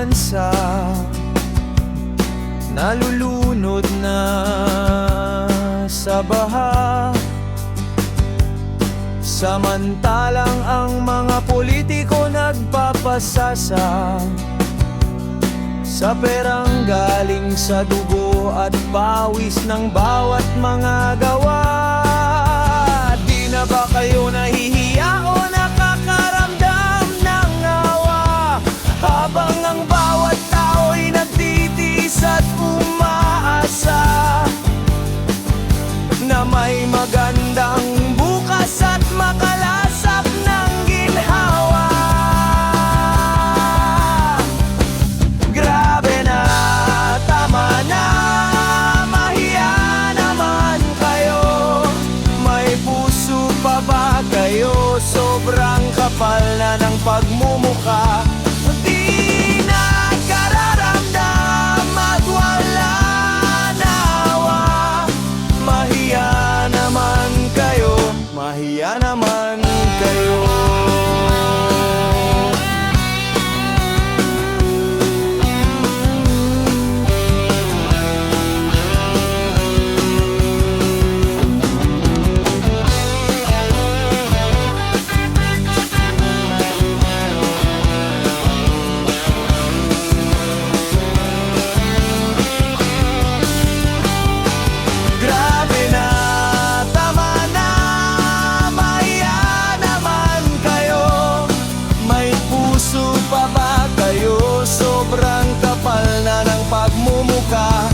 bansa nalulunod na sa baha. Samantalang ang mga politiko nagpapasasa sa perang galing sa dugo at pawis ng bawat mga gawa. Di na ba kayo nahihiya o nakakaramdam ng awa, habang ang bawat tao'y nagtitiis at umaasa na may magandang bukas at makalasap ng ginhawa? Grabe na, tama na, mahiya naman kayo. May puso pa ba kayo? Sobrang kapal na ng pagmumukha. Di nakararamdam at wala nawa. Mahiya naman kayo, mahiya naman kayo. Grabe na, tama na, mahiya naman kayo. May puso pa ba kayo? Sobrang kapal na ng pagmumukha.